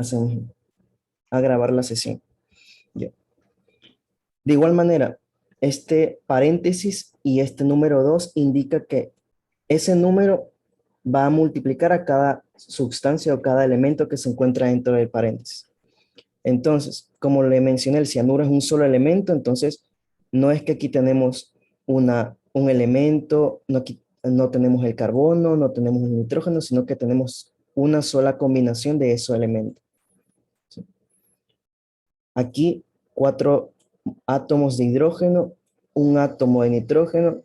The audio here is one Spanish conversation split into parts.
hacemos a grabar la sesión. Ya. De igual manera, este paréntesis y este número 2 indica que ese número va a multiplicar a cada sustancia o cada elemento que se encuentra dentro del paréntesis. Entonces, como le mencioné, el cianuro es un solo elemento, entonces no es que aquí tenemos un elemento, no, aquí, no tenemos el carbono, no tenemos el nitrógeno, sino que tenemos una sola combinación de esos elementos. ¿Sí? Aquí 4 átomos de hidrógeno, un átomo de nitrógeno,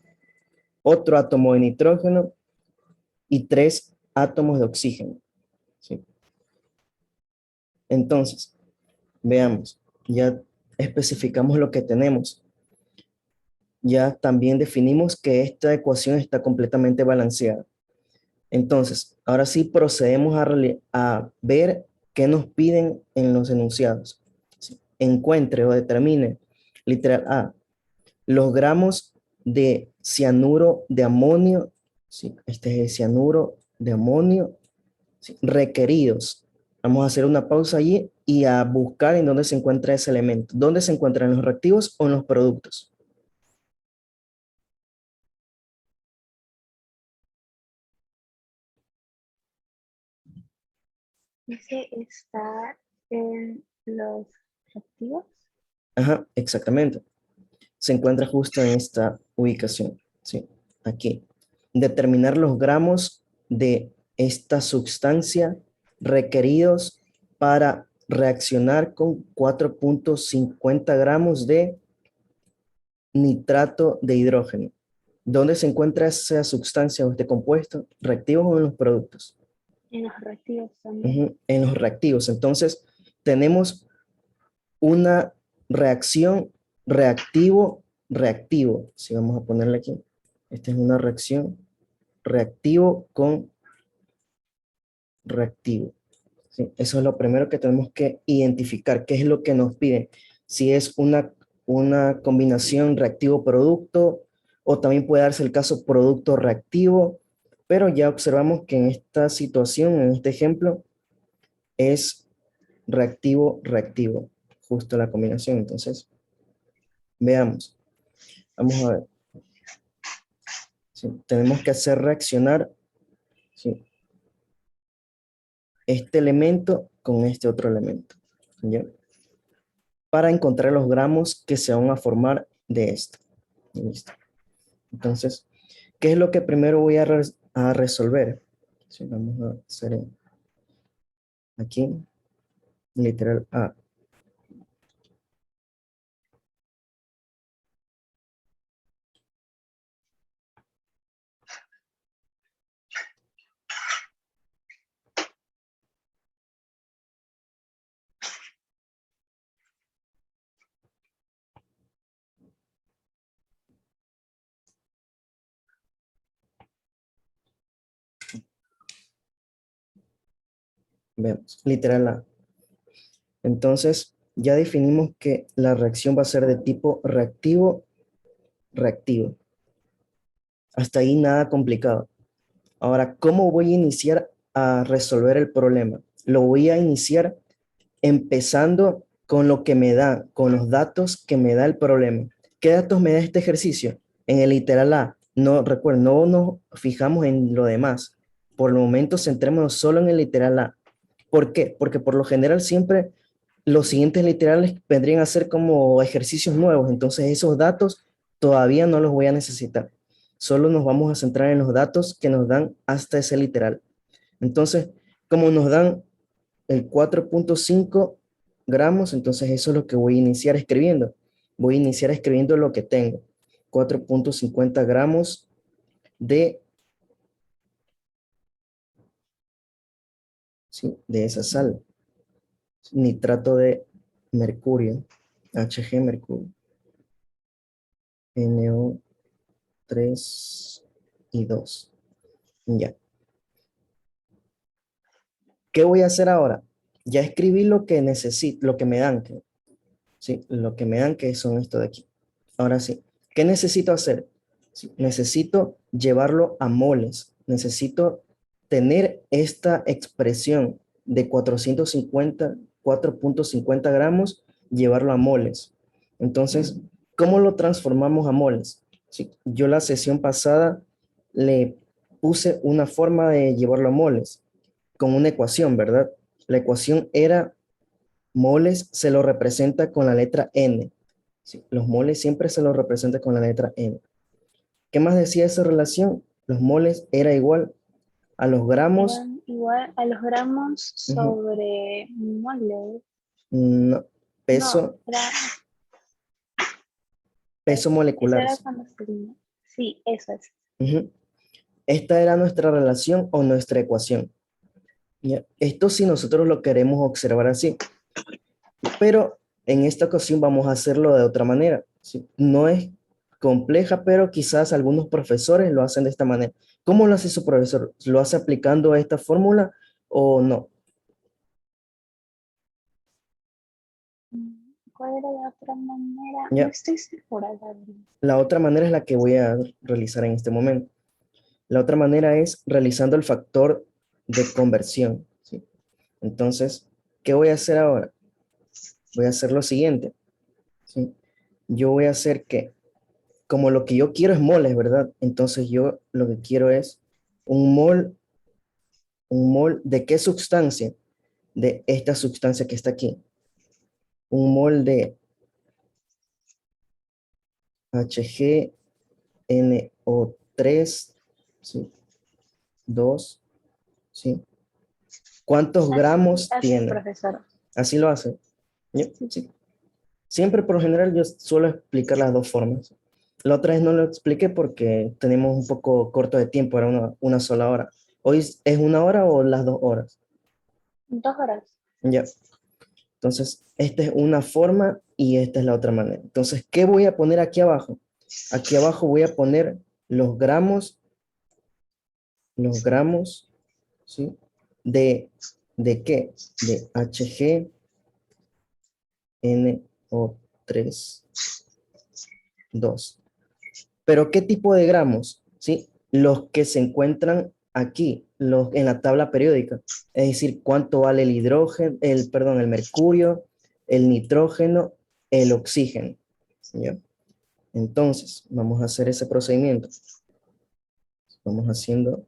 otro átomo de nitrógeno y 3 átomos de oxígeno. ¿Sí? Entonces, veamos, ya especificamos lo que tenemos. Ya también definimos que esta ecuación está completamente balanceada. Entonces, ahora sí procedemos a ver qué nos piden en los enunciados. ¿Sí? Encuentre o determine, literal A, los gramos de cianuro de amonio, ¿sí? Este es el cianuro de amonio, ¿sí? Requeridos. Vamos a hacer una pausa allí y a buscar en dónde se encuentra ese elemento. ¿Dónde se encuentran los reactivos o en los productos? Ese está en los reactivos. Ajá, exactamente. Se encuentra justo en esta ubicación, ¿sí? Aquí. Determinar los gramos de esta sustancia requeridos para reaccionar con 4.50 gramos de nitrato de hidrógeno. ¿Dónde se encuentra esa sustancia o este compuesto? ¿Reactivos o en los productos? En los reactivos también. En los reactivos. Entonces, tenemos una reacción reactivo. Si vamos a ponerle aquí. Esta es una reacción reactivo con reactivo. ¿Sí? Eso es lo primero que tenemos que identificar. ¿Qué es lo que nos piden? Si es una combinación reactivo-producto o también puede darse el caso producto-reactivo, pero ya observamos que en esta situación, en este ejemplo, es reactivo-reactivo, justo la combinación. Entonces, veamos. Vamos a ver. ¿Sí? Tenemos que hacer reaccionar, ¿sí?, este elemento con este otro elemento, ¿ya? Para encontrar los gramos que se van a formar de esto. Listo. Entonces, ¿qué es lo que primero voy a resolver? ¿Sí? Vamos a hacer aquí, literal A. Vemos, literal A. Entonces, ya definimos que la reacción va a ser de tipo reactivo. Hasta ahí nada complicado. Ahora, ¿cómo voy a iniciar a resolver el problema? Lo voy a iniciar empezando con lo que me da, con los datos que me da el problema. ¿Qué datos me da este ejercicio? En el literal A, no recuerden, no nos fijamos en lo demás. Por el momento centrémonos solo en el literal A. ¿Por qué? Porque por lo general siempre los siguientes literales vendrían a ser como ejercicios nuevos, entonces esos datos todavía no los voy a necesitar. Solo nos vamos a centrar en los datos que nos dan hasta ese literal. Entonces, como nos dan el 4.5 gramos, entonces eso es lo que voy a iniciar escribiendo. Voy a iniciar escribiendo lo que tengo. 4.50 gramos de, ¿sí?, de esa sal. Nitrato de mercurio, Hg mercurio, NO3 y 2. Ya. ¿Qué voy a hacer ahora? Ya escribí lo que necesito, lo que me dan, ¿sí? Lo que me dan, que son esto de aquí. Ahora sí, ¿qué necesito hacer? Sí, necesito llevarlo a moles. Necesito tener esta expresión. de 4.50 gramos, llevarlo a moles. Entonces, ¿cómo lo transformamos a moles? Sí, yo la sesión pasada le puse una forma de llevarlo a moles con una ecuación, ¿verdad? La ecuación era moles se lo representa con la letra N. Sí, los moles siempre se los representa con la letra N. ¿Qué más decía esa relación? Los moles era igual a los gramos, Eran igual a los gramos ujú, sobre mole. no, No, peso, era, peso eso molecular. era Sí. cuando salía. Sí, eso es. Ujú. Esta era nuestra relación o nuestra ecuación. ¿Ya? Esto si nosotros lo queremos observar así, pero en esta ocasión vamos a hacerlo de otra manera. ¿Sí? No es compleja, pero quizás algunos profesores lo hacen de esta manera. ¿Cómo lo hace su profesor? ¿Lo hace aplicando esta fórmula o no? ¿Cuál era la otra manera? No ¿Ya? estoy segura, la verdad. La otra manera es la que voy a realizar en este momento. La otra manera es realizando el factor de conversión. ¿Sí? Entonces, ¿qué voy a hacer ahora? Voy a hacer lo siguiente. ¿Sí? Yo voy a hacer que, como lo que yo quiero es moles, ¿verdad? Entonces yo lo que quiero es un mol, un mol de qué sustancia? De esta sustancia que está aquí. Un mol de HgNO3, ¿sí? 2, ¿sí? ¿Cuántos Así gramos hace el tiene? profesor. Así lo hace. ¿Ya? Sí. Sí. Siempre por lo general yo suelo explicar las dos formas. La otra vez no lo expliqué porque tenemos un poco corto de tiempo, era una sola hora. ¿Hoy es una hora o las 2 horas? 2 horas. Ya. Entonces, esta es una forma y esta es la otra manera. Entonces, ¿qué voy a poner aquí abajo? Aquí abajo voy a poner los gramos, ¿sí? ¿De, de qué? De HgNO3, 2. Pero ¿qué tipo de gramos? ¿Sí? Los que se encuentran aquí, en la tabla periódica. Es decir, cuánto vale el hidrógeno, perdón, el mercurio, el nitrógeno, el oxígeno. ¿Ya? Entonces, vamos a hacer ese procedimiento. Vamos haciendo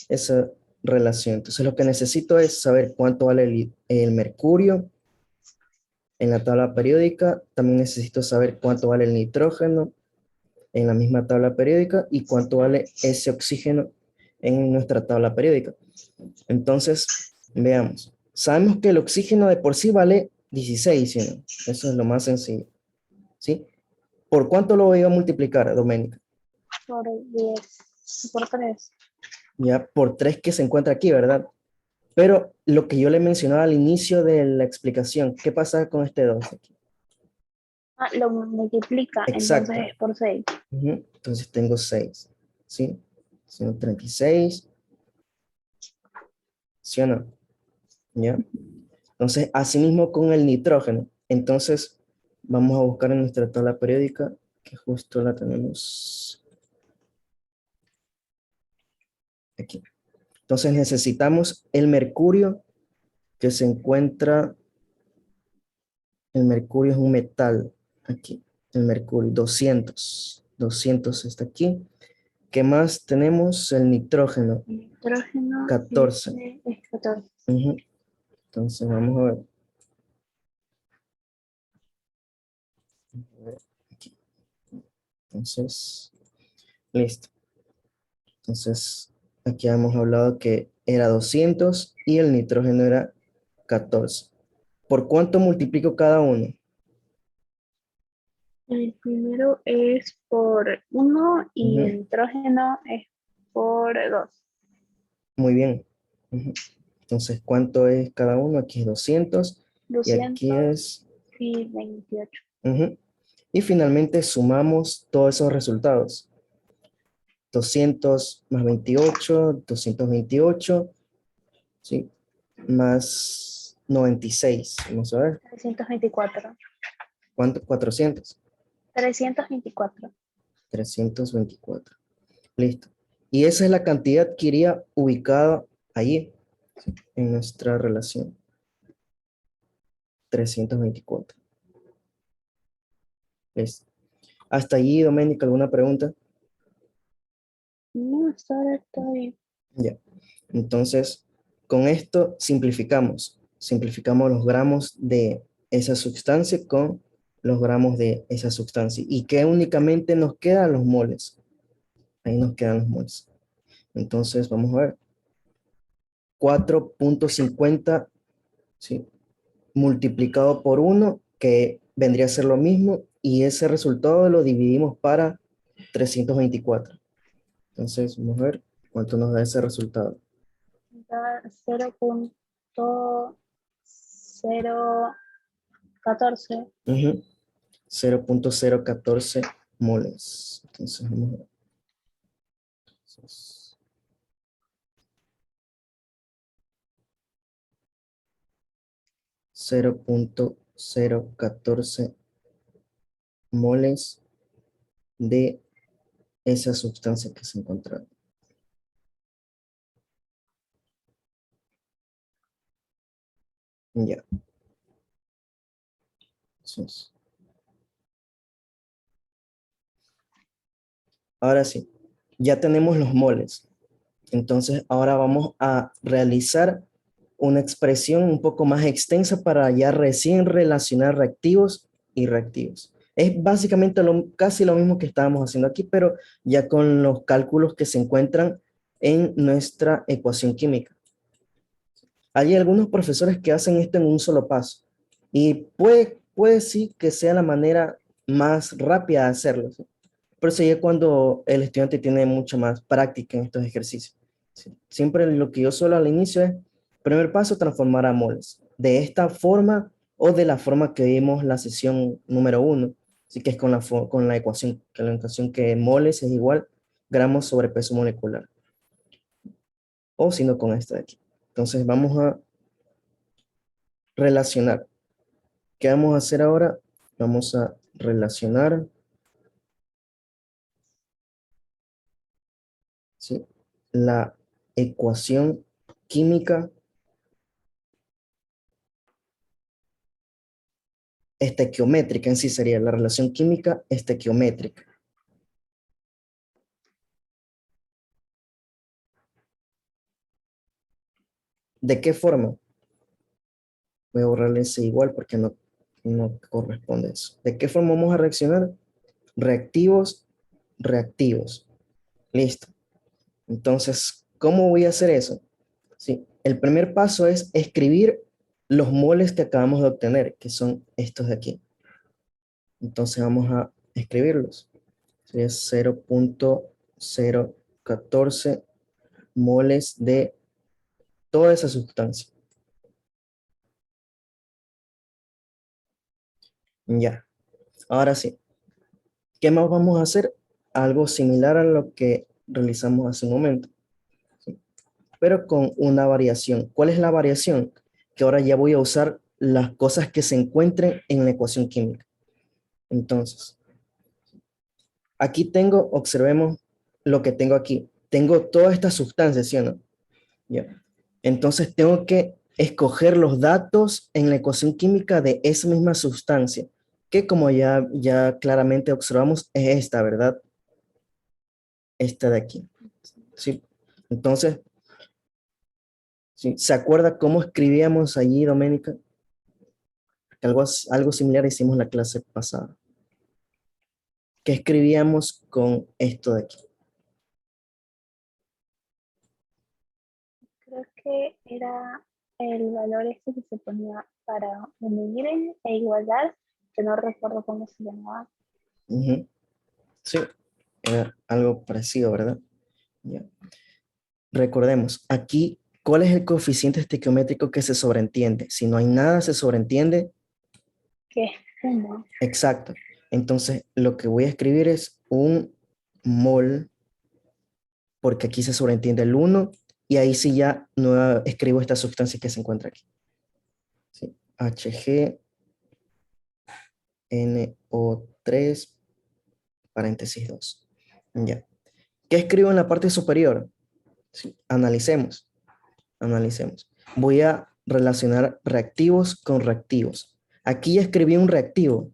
esa relación. Entonces, lo que necesito es saber cuánto vale el mercurio en la tabla periódica. También necesito saber cuánto vale el nitrógeno en la misma tabla periódica y cuánto vale ese oxígeno en nuestra tabla periódica. Entonces, veamos. Sabemos que el oxígeno de por sí vale 16, ¿sí, no? Eso es lo más sencillo, ¿sí? ¿Por cuánto lo voy a multiplicar, Doménica? Por 10. Por 3. Ya por 3 que se encuentra aquí, ¿verdad? Pero lo que yo le mencionaba al inicio de la explicación, ¿qué pasa con este 2 aquí? Ah, lo multiplica, entonces Exacto. es por 6. Ujú. Entonces tengo 6, ¿sí? 136, ¿sí o no? ¿Ya? Entonces, asimismo con el nitrógeno. Entonces, vamos a buscar en nuestra tabla periódica, que justo la tenemos aquí. Entonces, necesitamos el mercurio que se encuentra, el mercurio es un metal aquí, el mercurio, 200 está aquí. ¿Qué más tenemos? El nitrógeno, Nitrógeno 14. es 14. Ujú. Entonces, vamos a ver. Aquí. Entonces, listo. Entonces, aquí hemos hablado que era 200 y el nitrógeno era 14. ¿Por cuánto multiplico cada uno? El primero es por 1 y Ujú. el nitrógeno es por 2. Muy bien. Ujú. Entonces, ¿cuánto es cada uno? Aquí es 200 y aquí 200 es... y 28. ujú. Y finalmente sumamos todos esos resultados. 200 más 28, 228, ¿sí? Más 96. Vamos a ver. 324. ¿Cuánto? 400. 324. 324. Listo. Y esa es la cantidad que iría ubicada allí. en nuestra relación 324. ¿Listo? Hasta allí, Doménica, ¿alguna pregunta? No, hasta ahora está bien. Ya. Entonces, con esto simplificamos. Simplificamos los gramos de esa sustancia con los gramos de esa sustancia. ¿Y qué únicamente nos quedan? Los moles. Ahí nos quedan los moles. Entonces, vamos a ver. 4.50, ¿sí? Multiplicado por 1, que vendría a ser lo mismo, y ese resultado lo dividimos para 324. Entonces, vamos a ver cuánto nos da ese resultado. Da 0.014. Ujú. 0.014 moles. Entonces, vamos a ver. 0.014 moles de esa sustancia que se encontró. Ya. Entonces, ahora sí, ya tenemos los moles. Entonces, ahora vamos a realizar una expresión un poco más extensa para ya recién relacionar reactivos y reactivos. Es básicamente casi lo mismo que estábamos haciendo aquí, pero ya con los cálculos que se encuentran en nuestra ecuación química. Hay algunos profesores que hacen esto en un solo paso y puede sí que sea la manera más rápida de hacerlo, ¿sí? Pero sería cuando el estudiante tiene mucha más práctica en estos ejercicios. ¿Sí? Siempre lo que yo suelo al inicio es, primer paso, transformar a moles. De esta forma o de la forma que vimos la sesión número 1. Así que es con la ecuación, que moles es igual gramos sobre peso molecular. O si no, con esta de aquí. Entonces vamos a relacionar. ¿Qué vamos a hacer ahora? Vamos a relacionar, ¿sí?, la ecuación química estequiométrica, en sí sería la relación química estequiométrica. ¿De qué forma? Voy a borrarle ese igual porque no corresponde eso. ¿De qué forma vamos a reaccionar? Reactivos, reactivos. Listo. Entonces, ¿cómo voy a hacer eso? Sí, el primer paso es escribir los moles que acabamos de obtener, que son estos de aquí. Entonces vamos a escribirlos. Sería 0.014 moles de toda esa sustancia. Ya, ahora sí. ¿Qué más vamos a hacer? Algo similar a lo que realizamos hace un momento, ¿sí?, pero con una variación. ¿Cuál es la variación? Que ahora ya voy a usar las cosas que se encuentren en la ecuación química. Entonces, aquí tengo, observemos lo que tengo aquí. Tengo todas estas sustancias, ¿sí o no? Ya. Entonces tengo que escoger los datos en la ecuación química de esa misma sustancia, que como ya claramente observamos es esta, ¿verdad? Esta de aquí. ¿Sí? Entonces, ¿sí?, ¿se acuerda cómo escribíamos allí, Doménica? Algo similar hicimos la clase pasada. ¿Qué escribíamos con esto de aquí? Creo que era el valor este que se ponía para unir e igualdad, que no recuerdo cómo se llamaba. Ujú. Sí, era algo parecido, ¿verdad? Ya. Recordemos, aquí, ¿cuál es el coeficiente estequiométrico que se sobreentiende? Si no hay nada, se sobreentiende. Que es uno. Exacto. Entonces, lo que voy a escribir es un mol, porque aquí se sobreentiende el 1, y ahí sí ya no escribo esta sustancia que se encuentra aquí. ¿Sí? HgNO3, paréntesis 2. Ya. ¿Qué escribo en la parte superior? ¿Sí? Analicemos. analicemos. Voy a relacionar reactivos con reactivos. Aquí ya escribí un reactivo.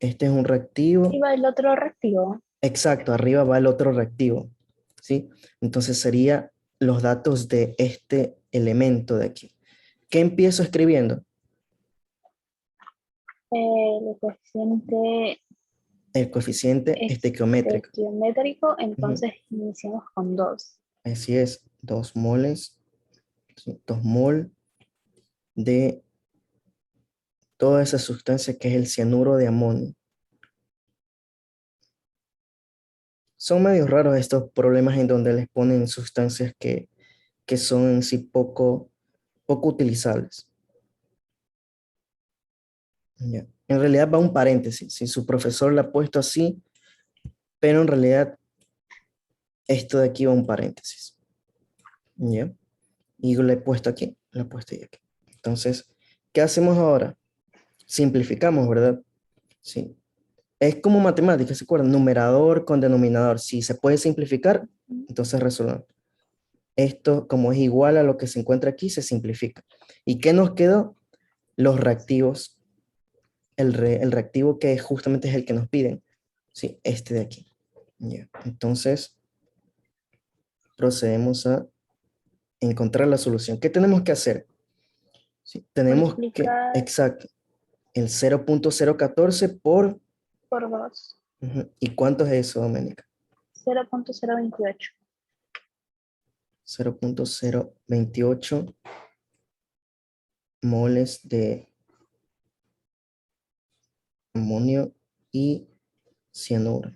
Este es un reactivo. Iba el otro reactivo. Exacto, arriba va el otro reactivo. ¿Sí? Entonces sería los datos de este elemento de aquí. ¿Qué empiezo escribiendo? El coeficiente El coeficiente estequiométrico. estequiométrico, Ujú. entonces iniciamos con 2. Así es, 2 moles, ¿sí? 2 mol de toda esa sustancia que es el cianuro de amonio. Son medios raros estos problemas en donde les ponen sustancias que son en sí poco utilizables. Ya. En realidad va un paréntesis. Si su profesor lo ha puesto así, pero en realidad esto de aquí va un paréntesis. ¿Ya? Y lo he puesto aquí, lo he puesto y aquí. Entonces, ¿qué hacemos ahora? Simplificamos, ¿verdad? Sí. Es como matemáticas, ¿se acuerdan? Numerador con denominador. Si se puede simplificar, entonces resolvemos. Esto, como es igual a lo que se encuentra aquí, se simplifica. ¿Y qué nos quedó? Los reactivos. El reactivo que justamente es el que nos piden. Sí, este de aquí. Ya. Entonces, procedemos a encontrar la solución. ¿Qué tenemos que hacer? Sí, tenemos que, Multiplicar exacto, el 0.014 por... por 2. Ujú. ¿Y cuánto es eso, Doménica? 0.028. 0.028 moles de amonio y cianuro.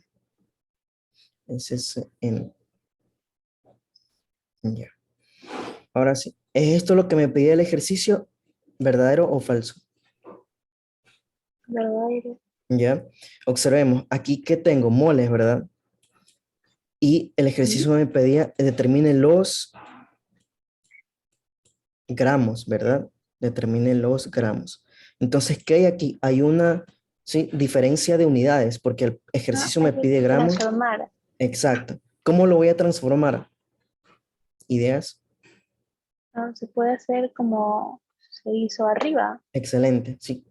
Ese es en... Ya. Ahora sí. ¿Es esto lo que me pedía el ejercicio? ¿Verdadero o falso? Verdadero. Ya. Observemos. Aquí que tengo moles, ¿verdad? Y el Sí. ejercicio me pedía determine los gramos, ¿verdad? Determine los gramos. Entonces, ¿qué hay aquí? Hay una, sí, diferencia de unidades, porque el Ah, ejercicio hay me que pide gramos. transformar. Exacto. ¿Cómo lo voy a transformar? ¿Ideas? Ah, se puede hacer como se hizo arriba. Excelente. Sí,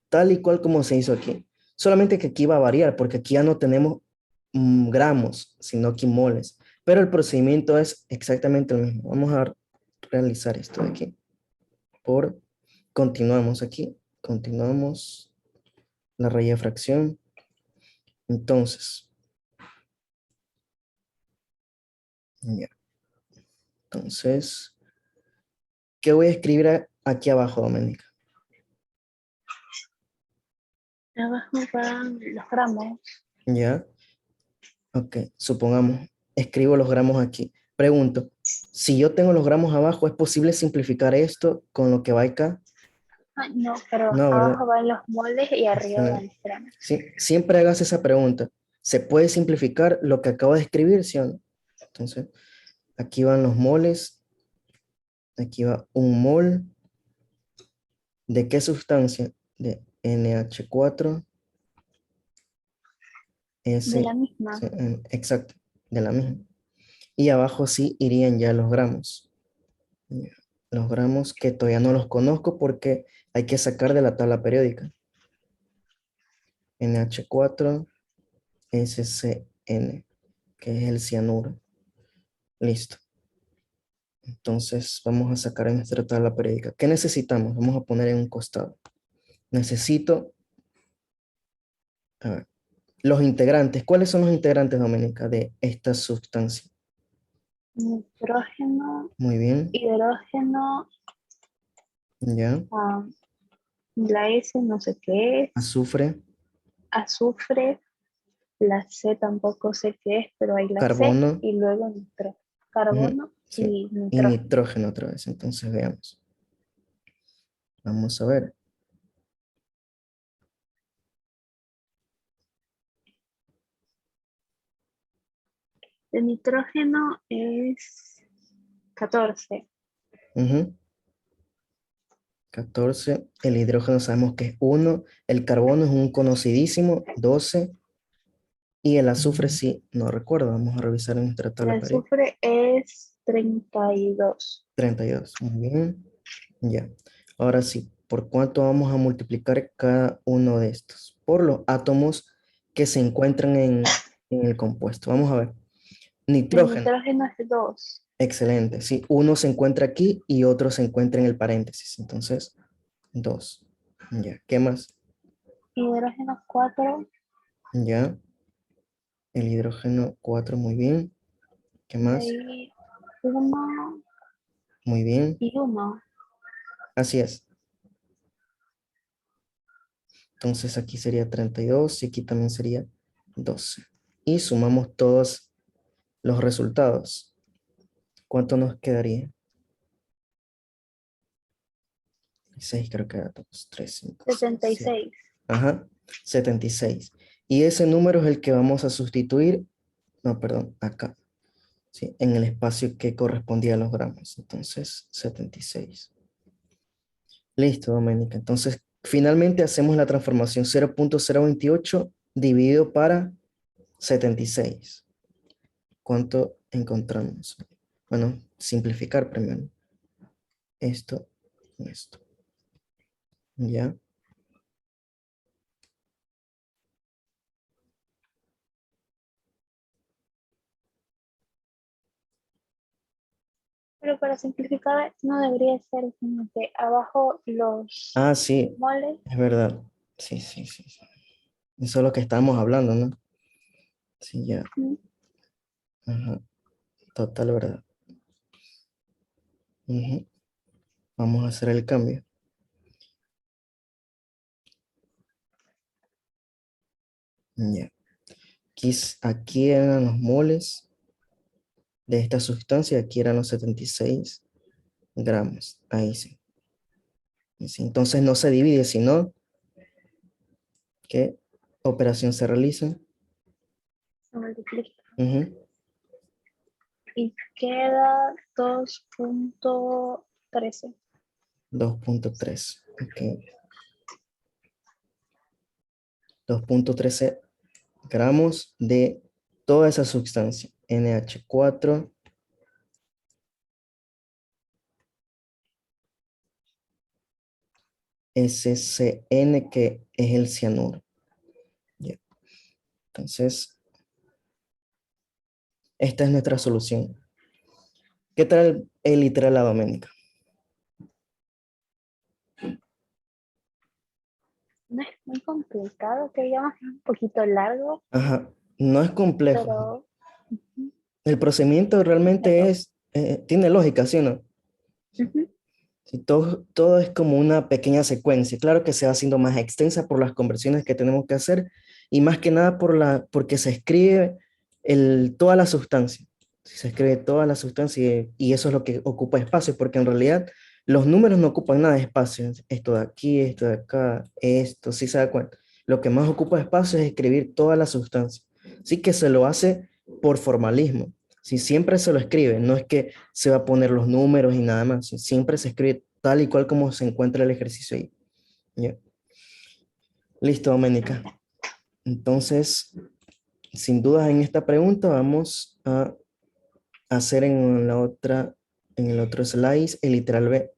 tal y cual como se hizo aquí. Solamente que aquí va a variar, porque aquí ya no tenemos gramos, sino aquí moles. Pero el procedimiento es exactamente el mismo. Vamos a realizar esto de aquí. Continuamos aquí. Continuamos la raíz de fracción. Entonces, ya. Entonces, ¿qué voy a escribir aquí abajo, Doménica? Abajo van los gramos. Ya. Ok, supongamos, escribo los gramos aquí. Pregunto, si yo tengo los gramos abajo, ¿es posible simplificar esto con lo que va acá? Ah, no, perdón. No, ¿verdad? Abajo van los moldes y arriba van Excelente. los gramos. Sí, siempre hagas esa pregunta. ¿Se puede simplificar lo que acabo de escribir, sí o no? Entonces, aquí van los moles, aquí va un mol. ¿De qué sustancia? De NH4, De la S, misma. exacto, de la misma. Y abajo sí irían ya los gramos. Ya. Los gramos que todavía no los conozco porque hay que sacar de la tabla periódica. NH4, SCN, que es el cianuro. Listo. Entonces vamos a sacar en nuestra tabla periódica. ¿Qué necesitamos? Vamos a poner en un costado. Necesito, a ver, los integrantes. ¿Cuáles son los integrantes, Doménica, de esta sustancia? Nitrógeno, Muy bien. hidrógeno, Ya. ah, la S no sé qué es, Azufre, azufre, la C tampoco sé qué es, pero hay la C carbono, y luego ujú, carbono sí, y y nitrógeno. nitrógeno otra vez. Entonces veamos. Vamos a ver. El nitrógeno es 14. Ujú. 14. El hidrógeno sabemos que es 1. El carbono es un conocidísimo, 12. Y el azufre sí, no recuerdo. Vamos a revisar en nuestra El tabla periódica. azufre es 32. 32. Muy bien. Ya. Ahora sí, ¿por cuánto vamos a multiplicar cada uno de estos? Por los átomos que se encuentran en el compuesto. Vamos a ver. El Nitrógeno. nitrógeno es 2. Excelente. Sí, uno se encuentra aquí y otro se encuentra en el paréntesis. Entonces, 2. Ya. ¿Qué más? Hidrógeno 4. Ya. El hidrógeno 4. Muy bien. ¿Qué De más? ahí 1 Muy bien. y 1. Así es. Entonces aquí sería 32 y aquí también sería 12. Y sumamos todos los resultados. ¿Cuánto nos quedaría? 6 creo que era 2, 3, 5, 6, 7. 76. Ajá, 76. Y ese número es el que vamos a sustituir, no, perdón, acá, ¿sí? En el espacio que correspondía a los gramos. Entonces, 76. Listo, Doménica. Entonces, finalmente hacemos la transformación 0.028 dividido para 76. ¿Cuánto encontramos? Bueno, simplificar primero. Esto, esto. ¿Ya? Pero para simplificar, no debería ser como que abajo los Ah, sí, moles. es verdad. Sí, sí, sí, sí. Eso es lo que estábamos hablando, ¿no? Sí, ya. ¿Mm? Ajá. Total verdad. Ujú. Vamos a hacer el cambio. Ya. Aquí eran los moles de esta sustancia, aquí eran los 76 gramos. Ahí sí. Y sí, entonces no se divide, sino que operación se realiza. Se multiplica. Ujú. Y queda 2.13. 2.3. Ok. 2.13 gramos de toda esa sustancia. NH4, SCN, que es el cianuro. Ya. Entonces, esta es nuestra solución. ¿Qué tal el literal, Doménica? No es muy complicado, que digamos que es un poquito largo, Ajá, no es complejo. pero ujú, El procedimiento realmente eso. tiene lógica, ¿sí o no? Ujú. Sí, todo es como una pequeña secuencia. Claro que se va haciendo más extensa por las conversiones que tenemos que hacer y más que nada porque se escribe toda la sustancia. Se escribe toda la sustancia y eso es lo que ocupa espacio, porque en realidad los números no ocupan nada de espacio. Esto de aquí, esto de acá, esto, ¿sí se da cuenta? Lo que más ocupa espacio es escribir toda la sustancia. Sí que se lo hace por formalismo. Si siempre se lo escribe, no es que se va a poner los números y nada más. Siempre se escribe tal y cual como se encuentra el ejercicio ahí. ¿Ya? Listo, Doménica. Entonces, sin dudas en esta pregunta vamos a hacer en el otro slide, el literal B.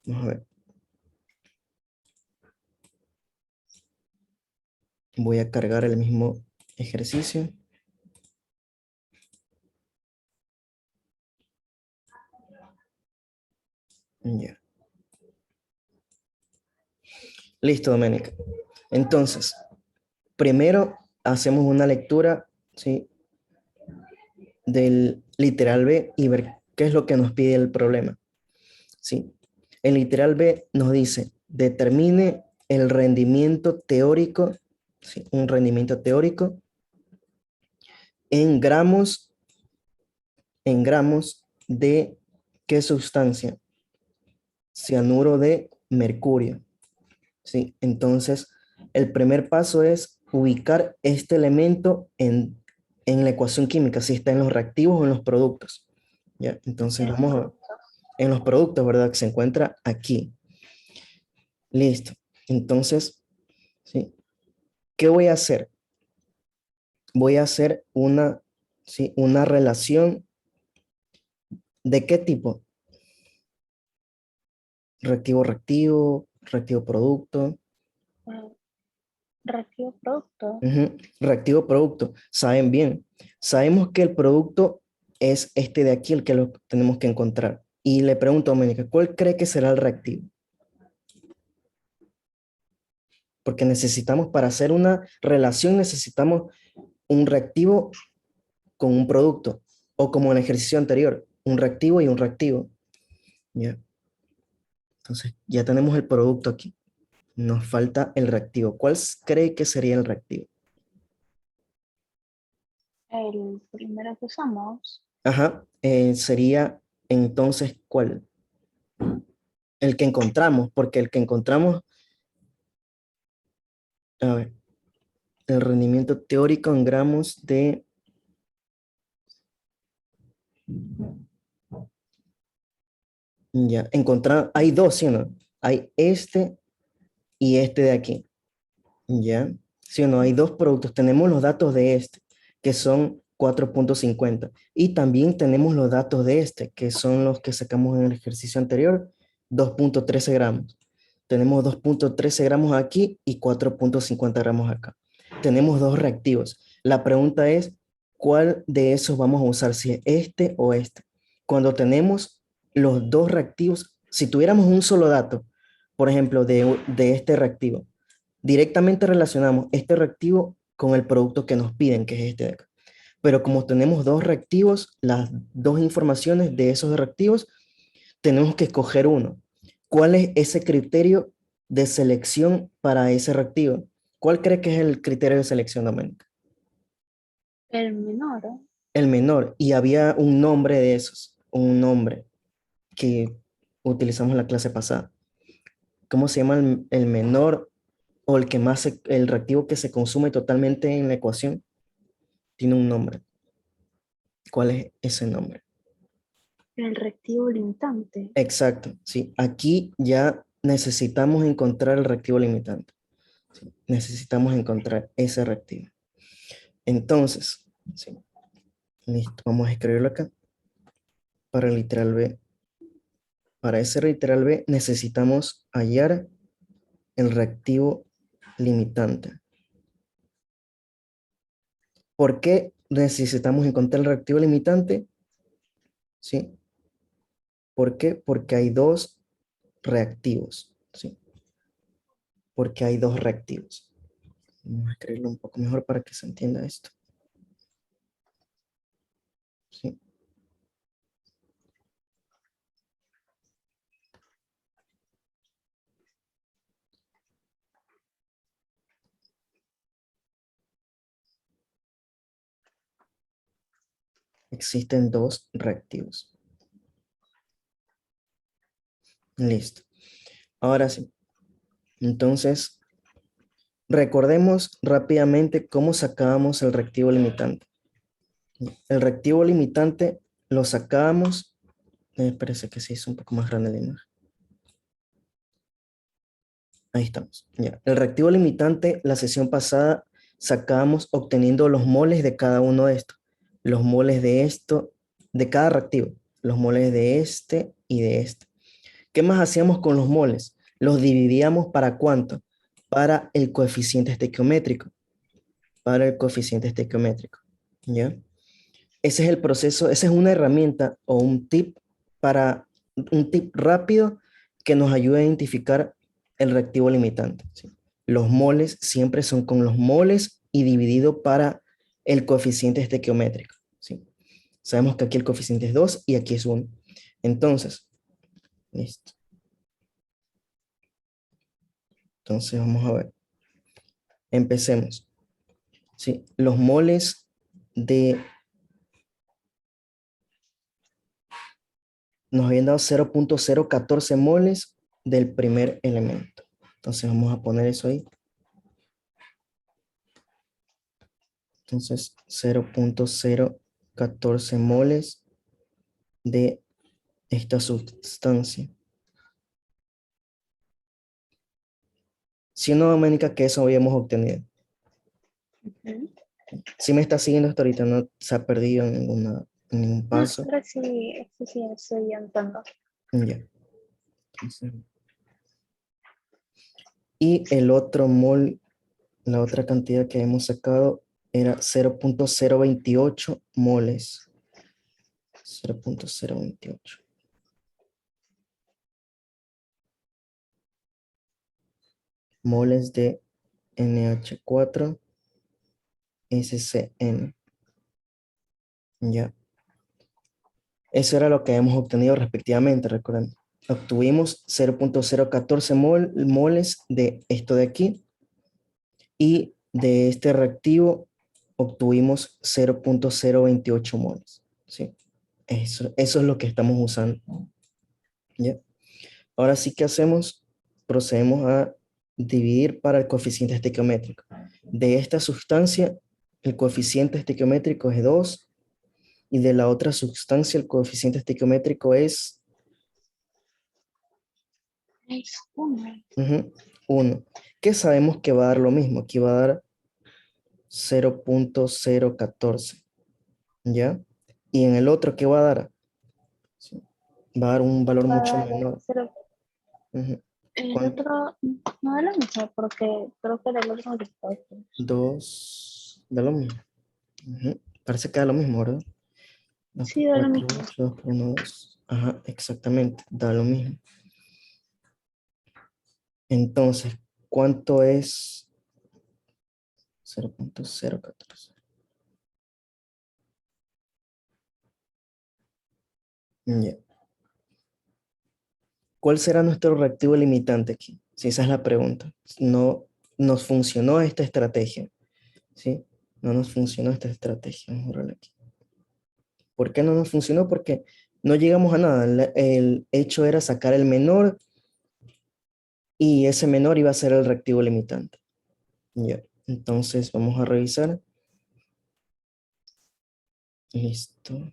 Vamos a ver. Voy a cargar el mismo ejercicio. Ya. Listo, Doménica. Entonces, primero hacemos una lectura, ¿sí? Del literal B y ver qué es lo que nos pide el problema. ¿Sí? El literal B nos dice, determine el rendimiento teórico, ¿sí? Un rendimiento teórico en gramos de qué sustancia, cianuro de mercurio. ¿Sí? Entonces, el primer paso es ubicar este elemento en la ecuación química, si está en los reactivos o en los productos. ¿Ya? Entonces, En los vamos a productos. en los productos, ¿verdad? Que se encuentra aquí. Listo. Entonces, ¿sí? ¿Qué voy a hacer? Voy a hacer ¿sí? Una relación ¿De qué tipo? Reactivo, reactivo, reactivo producto. eh, reactivo producto. Ujú. Reactivo producto. Saben bien. Sabemos que el producto es este de aquí el que lo tenemos que encontrar. Y le pregunto a Mónica, ¿cuál cree que será el reactivo? Porque necesitamos, para hacer una relación, necesitamos un reactivo con un producto. O como en el ejercicio anterior, un reactivo y un reactivo. ¿Ya? Entonces, ya tenemos el producto aquí. Nos falta el reactivo. ¿Cuál cree que sería el reactivo? El primero que usamos. Ajá, sería entonces, ¿cuál? El que encontramos, porque el que encontramos, a ver, el rendimiento teórico en gramos de, ya, encontrar, hay dos, ¿sí o no? Hay este y este de aquí, ¿ya? ¿Sí o no? Hay dos productos, tenemos los datos de este, que son 4,50, y también tenemos los datos de este, que son los que sacamos en el ejercicio anterior, 2,13 gramos. Tenemos 2,13 gramos aquí y 4,50 gramos acá. Tenemos dos reactivos. La pregunta es, ¿cuál de esos vamos a usar? Si es este o este. Cuando tenemos los dos reactivos, si tuviéramos un solo dato, por ejemplo, de este reactivo, directamente relacionamos este reactivo con el producto que nos piden, que es este de acá. Pero como tenemos dos reactivos, las dos informaciones de esos reactivos, tenemos que escoger uno. ¿Cuál es ese criterio de selección para ese reactivo? ¿Cuál cree que es el criterio de selección, Doménica? El menor. El menor. Y había un nombre de esos, un nombre que utilizamos en la clase pasada. ¿Cómo se llama el menor o el que más, el reactivo que se consume totalmente en la ecuación? Tiene un nombre. ¿Cuál es ese nombre? El reactivo limitante. Exacto, sí. Aquí ya necesitamos encontrar el reactivo limitante. Sí, necesitamos encontrar ese reactivo. Entonces, sí, listo, vamos a escribirlo acá. Para el literal B. Para ese literal B necesitamos hallar el reactivo limitante. ¿Por qué necesitamos encontrar el reactivo limitante? ¿Sí? ¿Por qué? Porque hay dos reactivos. ¿Sí? Porque hay dos reactivos. Vamos a escribirlo un poco mejor para que se entienda esto. ¿Sí? Existen dos reactivos. Listo. Ahora sí. Entonces, recordemos rápidamente cómo sacábamos el reactivo limitante. El reactivo limitante lo sacábamos. Parece que se hizo un poco más grande la imagen. Ahí estamos. Ya. El reactivo limitante, la sesión pasada, sacábamos obteniendo los moles de cada uno de estos. Los moles de esto, de cada reactivo. Los moles de este y de este. ¿Qué más hacíamos con los moles? Los dividíamos para ¿cuánto? Para el coeficiente estequiométrico. Para el coeficiente estequiométrico. ¿Ya? Ese es el proceso, esa es una herramienta o para un tip rápido que nos ayuda a identificar el reactivo limitante. ¿Sí? Los moles siempre son con los moles y dividido para el coeficiente estequiométrico. ¿Sí? Sabemos que aquí el coeficiente es 2 y aquí es 1. Entonces, listo. Entonces vamos a ver. Empecemos. ¿Sí? Los moles de nos habían dado 0,014 moles del primer elemento. Entonces vamos a poner eso ahí. Entonces 0,014 moles de esta sustancia. Si no, Doménica, que eso habíamos obtenido. Ujú. Si me está siguiendo hasta ahorita, no se ha perdido en ninguna. Ningún No, paso. ahora sí, sí, sí, estoy anotando. Ya. Entonces, y el otro mol, la otra cantidad que hemos sacado era 0.028 moles. 0.028 moles de NH4SCN. Ya. Eso era lo que hemos obtenido respectivamente, recuerden. Obtuvimos 0.014 moles de esto de aquí y de este reactivo obtuvimos 0.028 moles. ¿Sí? Eso es lo que estamos usando. ¿Ya? Ahora sí que hacemos, procedemos a dividir para el coeficiente estequiométrico. De esta sustancia, el coeficiente estequiométrico es 2 y de la otra sustancia el coeficiente estequiométrico es Es uno. 1, que sabemos que va a dar lo mismo, aquí va a dar 0.014, ¿ya? Y en el otro, ¿qué va a dar? Sí, va a dar un valor Va a mucho dar menor. cero. Ujú. El ¿Cuánto? otro no es lo mismo porque creo que del otro resultado. 2, da lo mismo. Ujú. Parece que da lo mismo, ¿verdad? 2 Sí, por da lo 4, mismo. 8, 2 por 1, 2. Ajá, exactamente, da lo mismo. Entonces, ¿cuánto es 0.014? Ya. ¿Cuál será nuestro reactivo limitante aquí? Si esa es la pregunta. No nos funcionó esta estrategia, ¿sí? No nos funcionó esta estrategia. Vamos a borrarla aquí. ¿Por qué no nos funcionó? Porque no llegamos a nada. El hecho era sacar el menor y ese menor iba a ser el reactivo limitante. Ya. Entonces vamos a revisar. Listo.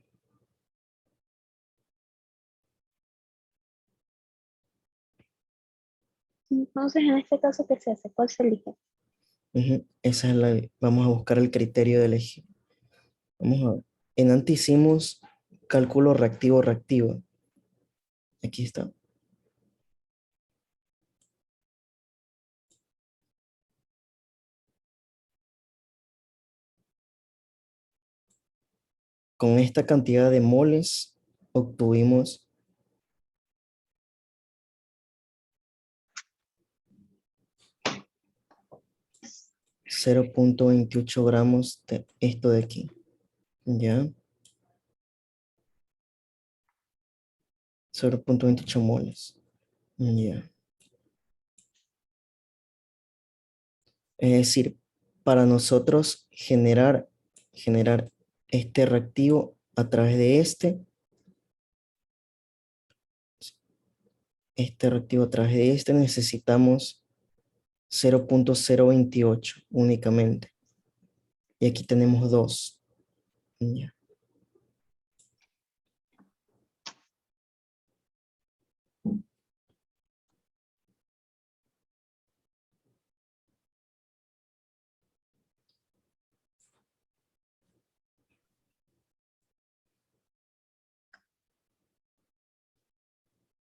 Entonces, en este caso, ¿qué se hace? ¿Cuál se elige? Ujú. Vamos a buscar el criterio de elegir. Vamos a ver. En antes hicimos cálculo reactivo-reactivo. Aquí está. Con esta cantidad de moles obtuvimos 0.28 gramos de esto de aquí. ¿Ya? 0.28 moles. Ya. Es decir, para nosotros generar este reactivo a través de este reactivo a través de este necesitamos 0.028 únicamente. Y aquí tenemos 2. Ya.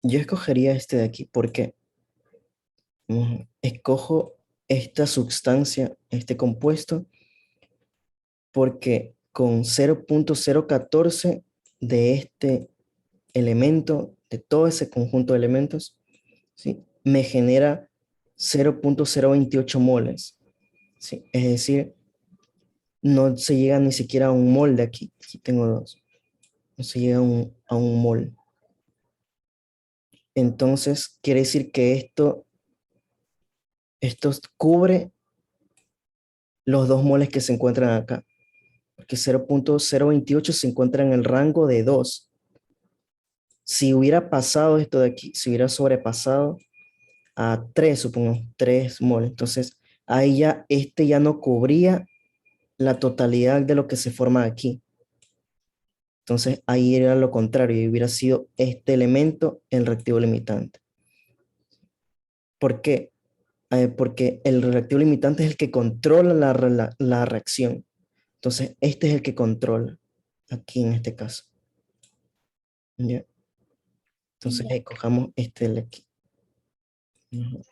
Yo escogería este de aquí. ¿Por qué? Escojo esta sustancia, este compuesto, porque con 0.014 de este elemento, de todo ese conjunto de elementos, ¿sí? Me genera 0.028 moles, ¿sí? Es decir, no se llega ni siquiera a un mol de aquí. Aquí tengo 2. No se llega a un mol. Entonces, quiere decir que esto cubre los 2 moles que se encuentran acá, porque 0.028 se encuentra en el rango de 2. Si hubiera pasado esto de aquí, si hubiera sobrepasado a 3, supongamos, 3 moles, entonces ahí ya este ya no cubría la totalidad de lo que se forma aquí. Entonces ahí era lo contrario, y hubiera sido este elemento el reactivo limitante. ¿Por qué? Porque el reactivo limitante es el que controla la reacción. Entonces este es el que controla. aquí en este caso. ¿Ya? Entonces, Ya. cojamos este de aquí. Ujú.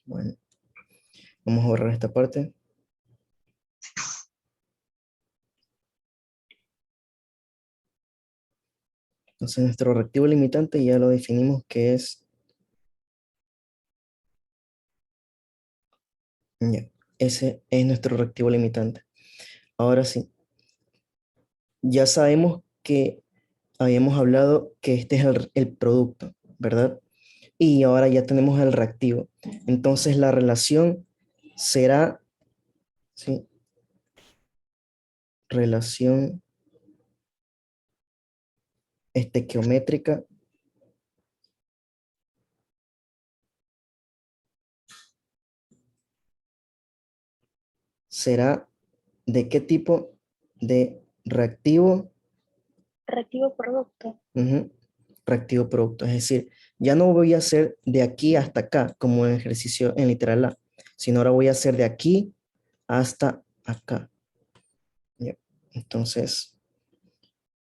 Bueno, vamos a borrar esta parte. Entonces, nuestro reactivo limitante ya lo definimos que es, ya, ese es nuestro reactivo limitante. Ahora sí, ya sabemos que habíamos hablado que este es el producto, ¿verdad? Y ahora ya tenemos el reactivo. Entonces, la relación será, ¿sí? Relación estequiométrica será de qué tipo de reactivo. Reactivo producto. Ujú. Reactivo producto. Es decir, ya no voy a hacer de aquí hasta acá, como en ejercicio en literal A, sino ahora voy a hacer de aquí hasta acá. Ya. Entonces,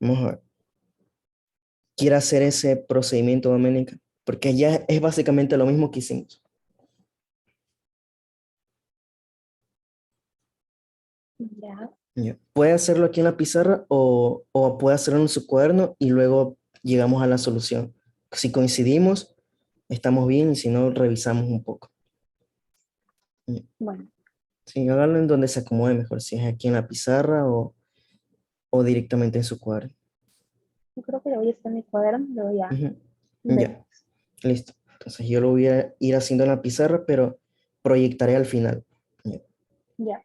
vamos a ver. ¿Quiere hacer ese procedimiento, Doménica? Porque ya es básicamente lo mismo que hicimos. Ya. Ya. Puede hacerlo aquí en la pizarra o puede hacerlo en su cuaderno y luego llegamos a la solución. Si coincidimos, estamos bien y si no, revisamos un poco. Ya. Bueno, Sí, hágalo en donde se acomode mejor, si es aquí en la pizarra o directamente en su cuaderno. yo creo que lo voy a hacer en mi cuaderno, luego ya Ujú. Ya, vemos. listo. Entonces yo lo voy a ir haciendo en la pizarra, pero proyectaré al final. Ya. Ya.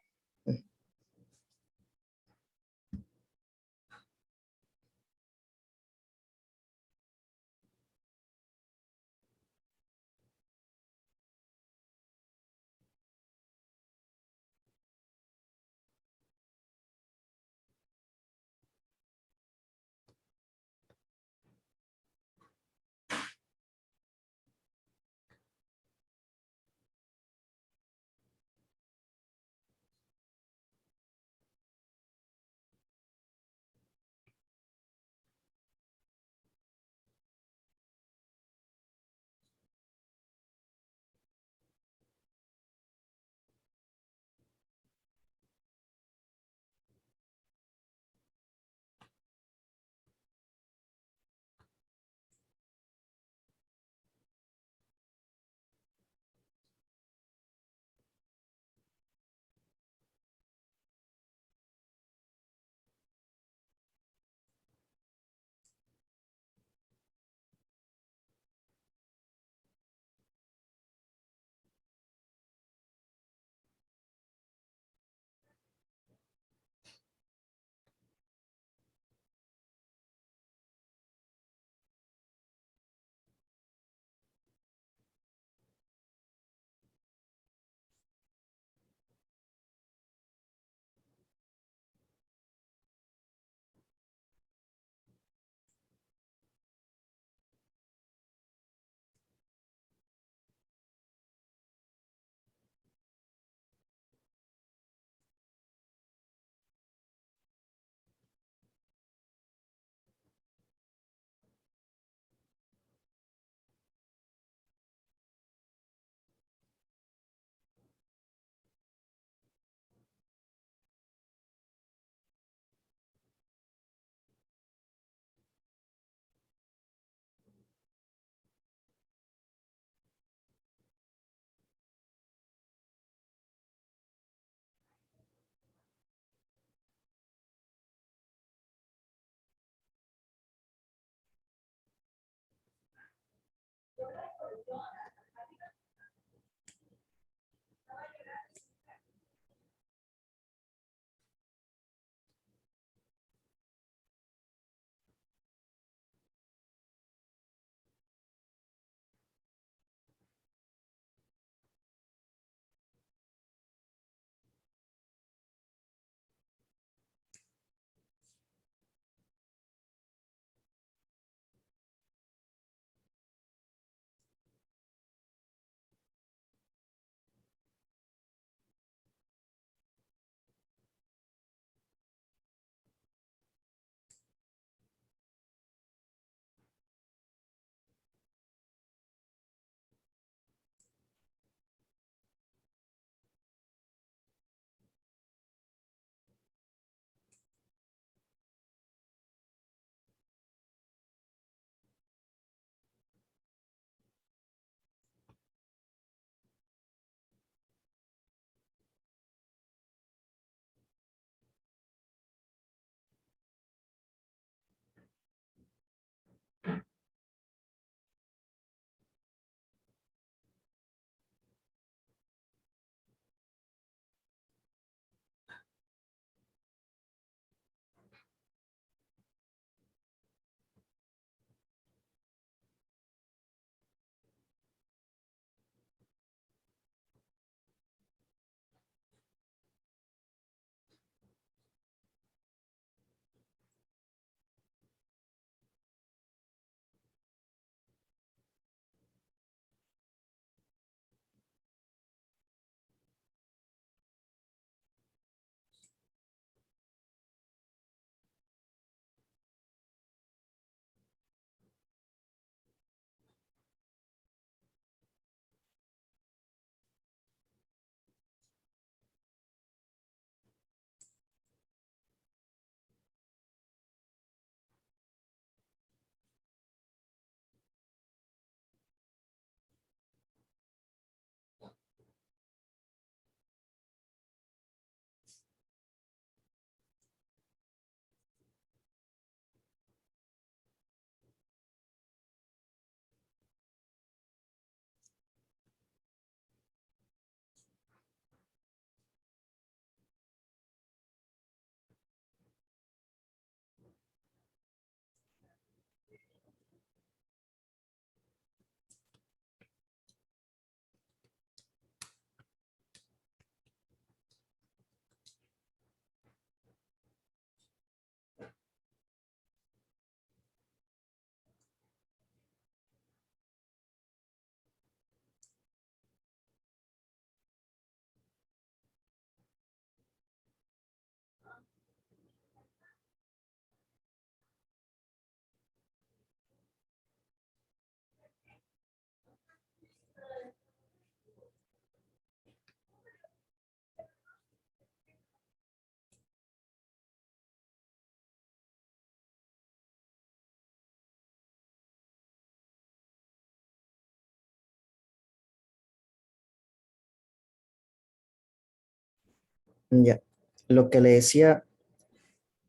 Ya, lo que le decía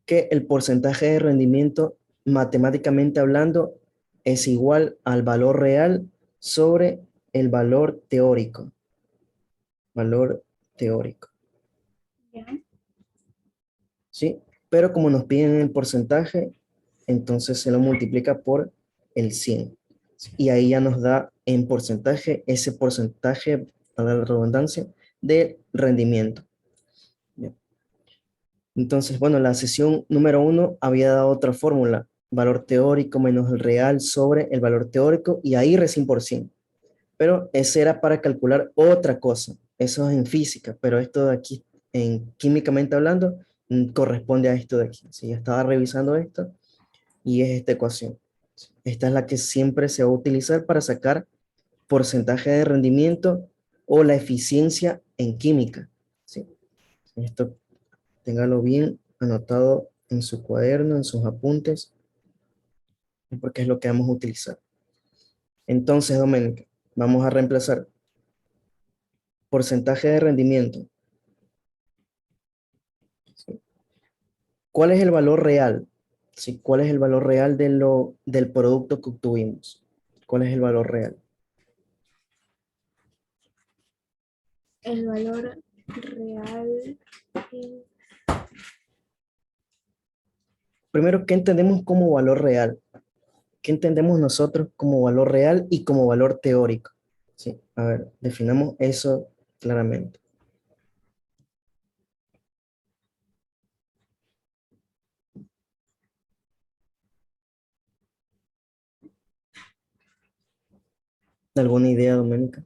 que el porcentaje de rendimiento, matemáticamente hablando, es igual al valor real sobre el valor teórico. Valor teórico, Ya. ¿sí? Pero como nos piden el porcentaje, entonces se lo multiplica por el 100. Y ahí ya nos da en porcentaje ese porcentaje, para la redundancia, de rendimiento. ¿Ya? Entonces, bueno, la sesión número uno había dado otra fórmula, valor teórico menos el real sobre el valor teórico y ahí recién por 100. Pero ese era para calcular otra cosa. Eso es en física, pero esto de aquí, en químicamente hablando, corresponde a esto de aquí. Si yo estaba revisando esto y es esta ecuación. Esta es la que siempre se va a utilizar para sacar porcentaje de rendimiento o la eficiencia en química. ¿Sí? Esto téngalo bien anotado en su cuaderno, en sus apuntes, porque es lo que vamos a utilizar. Entonces, Doménica, vamos a reemplazar porcentaje de rendimiento. ¿Sí? ¿Cuál es el valor real? ¿Sí? ¿Cuál es el valor real del producto que obtuvimos? ¿Cuál es el valor real? El valor real es Primero, ¿qué entendemos como valor real? ¿Qué entendemos nosotros como valor real y como valor teórico? Sí, a ver, definamos eso claramente. ¿Alguna idea, Doménica?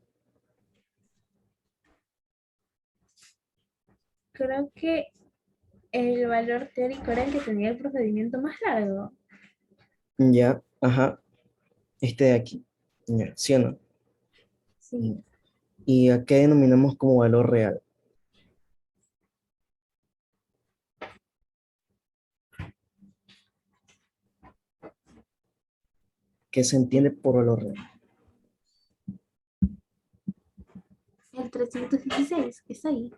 creo que el valor teórico era el que tenía el procedimiento más largo. Ya, ajá, este de aquí. Ya, ¿sí o no? Sí, ¿Y a qué denominamos como valor real? ¿Qué se entiende por valor real? el 316 está ahí.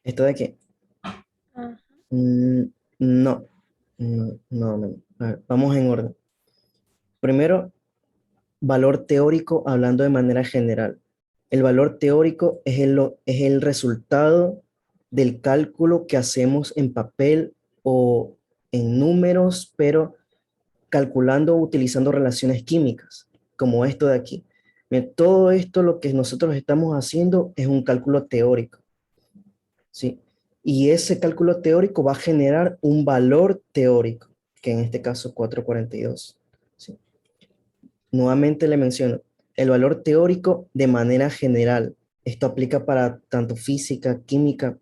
¿Esto de aquí? Ah, Mm, no, no. A ver, vamos en orden. Primero, valor teórico hablando de manera general. El valor teórico es el resultado del cálculo que hacemos en papel o en números, pero calculando o utilizando relaciones químicas, como esto de aquí. Todo esto lo que nosotros estamos haciendo es un cálculo teórico, ¿sí? Y ese cálculo teórico va a generar un valor teórico, que en este caso 442, ¿sí? Nuevamente le menciono, el valor teórico de manera general. Esto aplica para tanto física, química.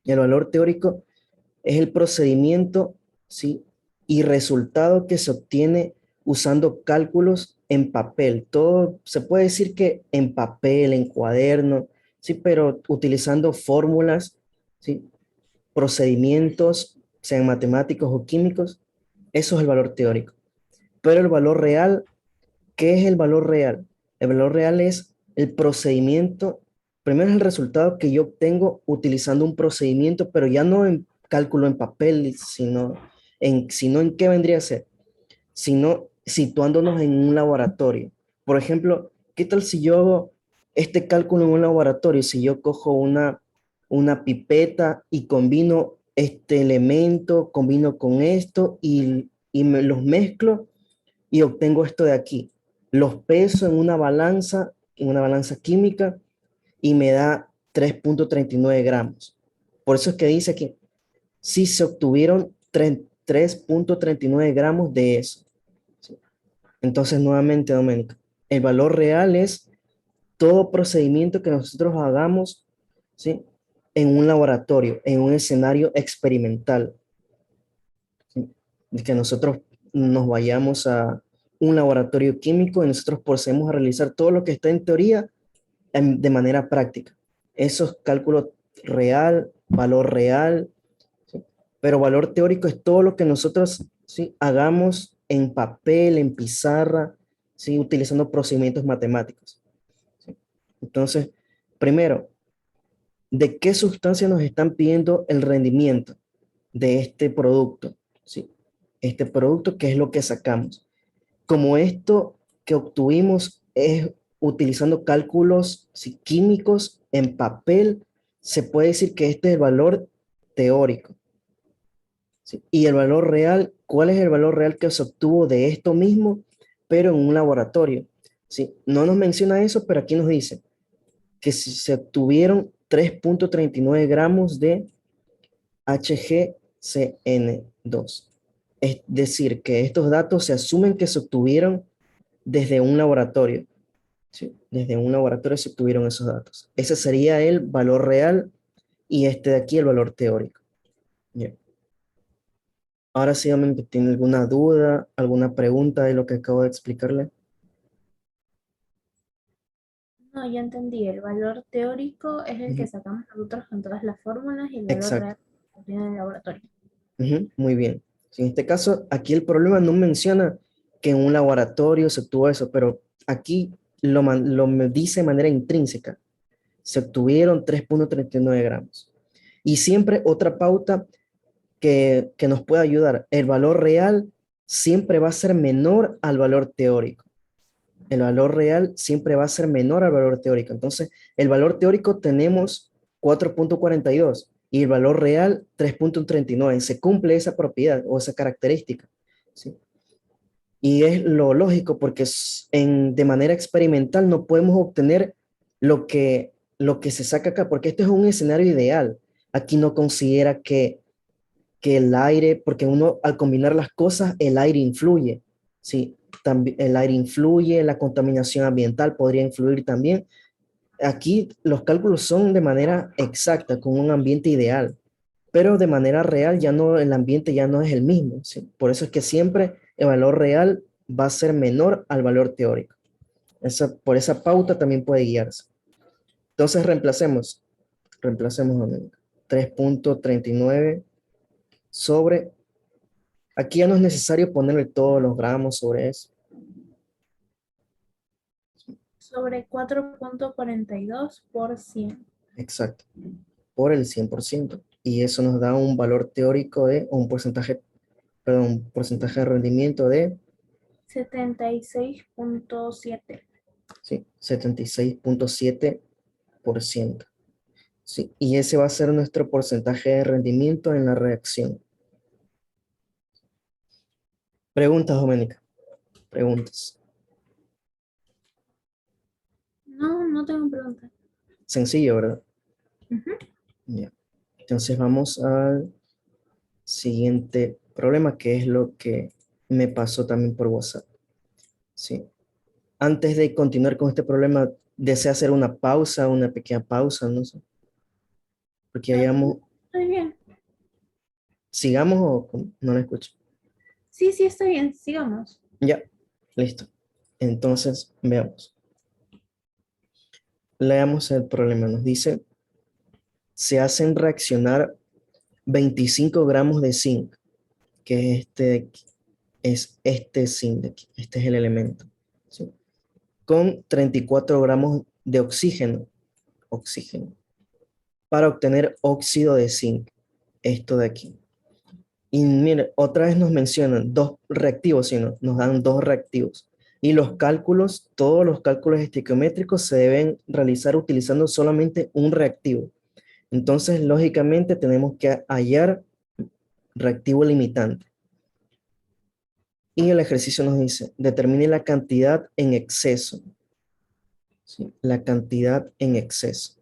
El valor teórico es el procedimiento, ¿sí? Y resultado que se obtiene usando cálculos en papel. Todo se puede decir que en papel, en cuaderno, ¿sí? Pero utilizando fórmulas, ¿sí? Procedimientos, sean matemáticos o químicos. Eso es el valor teórico. Pero el valor real, ¿qué es el valor real? El valor real es el procedimiento, primero es el resultado que yo obtengo utilizando un procedimiento, pero ya no en cálculo en papel, sino en qué vendría a ser, sino situándonos en un laboratorio. Por ejemplo, ¿qué tal si yo hago este cálculo en un laboratorio? Si yo cojo una pipeta y combino este elemento, combino con esto y me los mezclo y obtengo esto de aquí. Los peso en una balanza química y me da 3,39 gramos. Por eso es que dice que sí se obtuvieron 3,39 gramos de eso. ¿Sí? Entonces, nuevamente, Doménica, el valor real es todo procedimiento que nosotros hagamos, ¿sí? En un laboratorio, en un escenario experimental. ¿Sí? De que nosotros nos vayamos a un laboratorio químico y nosotros procedemos a realizar todo lo que está en teoría de manera práctica. Eso es cálculo real, valor real, ¿sí? Pero valor teórico es todo lo que nosotros, ¿sí? Hagamos en papel, en pizarra, ¿sí? Utilizando procedimientos matemáticos. ¿Sí? Entonces, primero, de qué sustancia nos están pidiendo el rendimiento de este producto, ¿sí? Este producto, ¿qué es lo que sacamos? Como esto que obtuvimos es utilizando cálculos ¿sí? químicos en papel, se puede decir que este es el valor teórico. ¿Sí? Y el valor real, ¿cuál es el valor real que se obtuvo de esto mismo, pero en un laboratorio? ¿Sí? No nos menciona eso, pero aquí nos dice que se obtuvieron 3,39 gramos de HgCN2. Es decir, que estos datos se asumen que se obtuvieron desde un laboratorio. ¿Sí? Desde un laboratorio se obtuvieron esos datos. Ese sería el valor real y este de aquí el valor teórico. Bien. Ahora sí, que tiene alguna duda, alguna pregunta de lo que acabo de explicarle. No, ya entendí. El valor teórico es el que Ujú. sacamos nosotros con todas las fórmulas y el valor Exacto. real se obtiene en el laboratorio. Ujú, muy bien. Sí, en este caso, aquí el problema no menciona que en un laboratorio se obtuvo eso, pero aquí lo me dice de manera intrínseca. Se obtuvieron 3,39 gramos. Y siempre otra pauta que nos puede ayudar, el valor real siempre va a ser menor al valor teórico. El valor real siempre va a ser menor al valor teórico. Entonces, el valor teórico tenemos 4,42 y el valor real 3,39. Se cumple esa propiedad o esa característica. ¿Sí? Y es lo lógico porque de manera experimental no podemos obtener lo que se saca acá, porque esto es un escenario ideal. Aquí no considera que el aire, porque uno al combinar las cosas, el aire influye, ¿sí? También el aire influye, la contaminación ambiental podría influir también. Aquí los cálculos son de manera exacta, con un ambiente ideal, pero de manera real ya no, el ambiente ya no es el mismo, ¿sí? Por eso es que siempre el valor real va a ser menor al valor teórico. Por esa pauta también puede guiarse. Entonces reemplacemos a 3,39 sobre. Aquí ya no es necesario ponerle todos los gramos sobre eso. Sobre 4,42%. Exacto. Por el 100%. Y eso nos da un valor teórico de, o un porcentaje, perdón, un porcentaje de rendimiento de 76,7. ¿sí? 76,7%. ¿Sí? Y ese va a ser nuestro porcentaje de rendimiento en la reacción. Preguntas, Doménica. Preguntas. No, no tengo preguntas. Sencillo, ¿verdad? Ujú. Ya. Entonces vamos al siguiente problema, que es lo que me pasó también por WhatsApp. ¿Sí? Antes de continuar con este problema, desea hacer una pausa, una pequeña pausa, no sé, porque Ah, hayamos, estoy bien. sigamos o no la escucho. Sí, sí, estoy bien. Sigamos. Ya, listo. Entonces, veamos. Leamos el problema. Nos dice, se hacen reaccionar 25 gramos de zinc, que es este zinc de aquí, este es el elemento, ¿sí? Con 34 gramos de oxígeno, para obtener óxido de zinc, esto de aquí. Y mire, otra vez nos mencionan dos reactivos, sino nos dan dos reactivos. Y los cálculos, todos los cálculos estequiométricos se deben realizar utilizando solamente un reactivo. Entonces, lógicamente, tenemos que hallar reactivo limitante. Y el ejercicio nos dice, determine la cantidad en exceso. ¿Sí? La cantidad en exceso.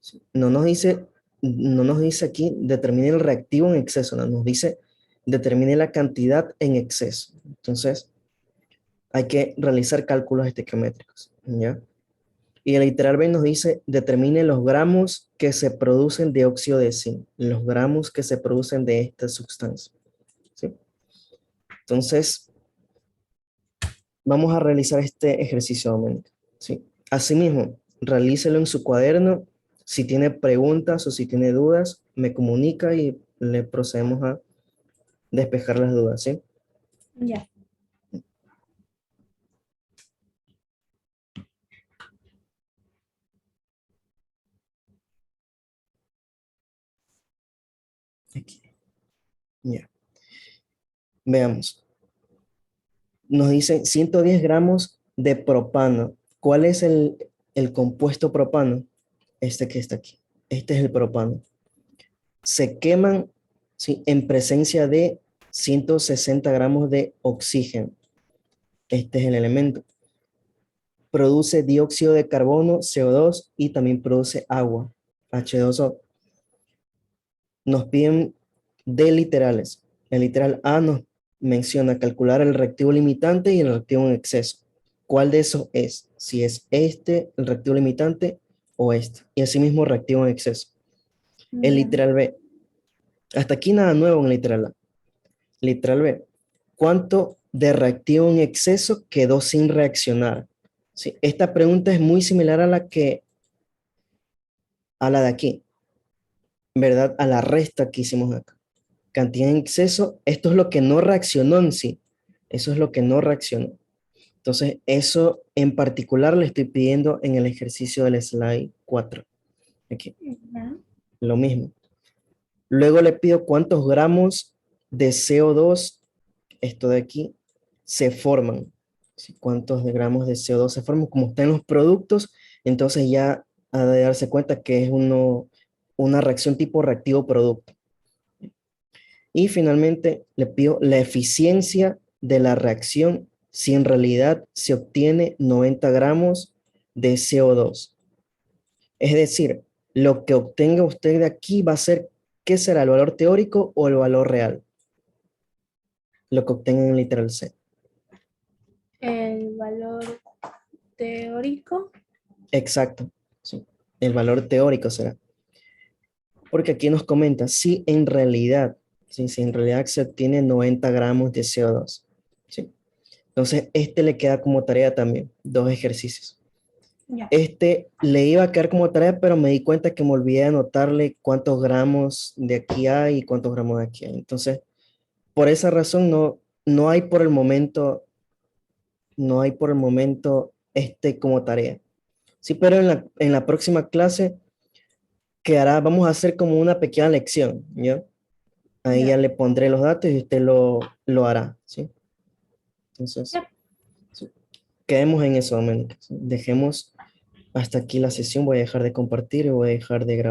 ¿Sí? No nos dice aquí, determine el reactivo en exceso, no, nos dice, determine la cantidad en exceso. Entonces, hay que realizar cálculos estequiométricos, ¿ya? Y el iteral B nos dice, determine los gramos que se producen de óxido de zinc, los gramos que se producen de esta sustancia, ¿sí? Entonces, vamos a realizar este ejercicio, Doménica, ¿sí? Asimismo, realícelo en su cuaderno. Si tiene preguntas o si tiene dudas, me comunica y le procedemos a despejar las dudas, ¿sí? Ya. Aquí, ya. Veamos. Nos dice 110 gramos de propano. ¿Cuál es el compuesto propano? Este que está aquí. Este es el propano. Se queman, ¿sí?, en presencia de 160 gramos de oxígeno. Este es el elemento. Produce dióxido de carbono, CO2, y también produce agua, H2O. Nos piden de literales. El literal A nos menciona calcular el reactivo limitante y el reactivo en exceso. ¿Cuál de esos es? Si es este, el reactivo limitante, o este. Y asimismo reactivo en exceso. El Ya. literal B. Hasta aquí nada nuevo en el literal A. Literal B. ¿Cuánto de reactivo en exceso quedó sin reaccionar? Sí, esta pregunta es muy similar a la de aquí, ¿verdad? A la resta que hicimos acá. Cantidad en exceso, esto es lo que no reaccionó en sí. Eso es lo que no reaccionó. Entonces, eso en particular le estoy pidiendo en el ejercicio del slide 4. Aquí, Ya. lo mismo. Luego le pido cuántos gramos de CO2, esto de aquí, se forman. ¿Sí? ¿Cuántos de gramos de CO2 se forman? Como están los productos, entonces ya ha de darse cuenta que es una reacción tipo reactivo producto. Y finalmente le pido la eficiencia de la reacción si en realidad se obtiene 90 gramos de CO2. Es decir, lo que obtenga usted de aquí va a ser, ¿qué será? ¿El valor teórico o el valor real? Lo que obtenga en el literal C. El valor teórico. Exacto, sí. El valor teórico será. Porque aquí nos comenta si en realidad se obtiene 90 gramos de CO2. ¿Sí? Entonces, este le queda como tarea también, dos ejercicios. Ya. Este le iba a quedar como tarea, pero me di cuenta que me olvidé de anotarle cuántos gramos de aquí hay y cuántos gramos de aquí hay. Entonces, por esa razón no hay por el momento, no hay por el momento este como tarea. Sí, pero en la próxima clase quedará, vamos a hacer como una pequeña lección, ¿ya? Ahí ya Ya. le pondré los datos y usted lo hará, ¿sí? Entonces, Ya. sí, quedemos en eso, Doménica. ¿Sí? Dejemos hasta aquí la sesión, voy a dejar de compartir y voy a dejar de grabar.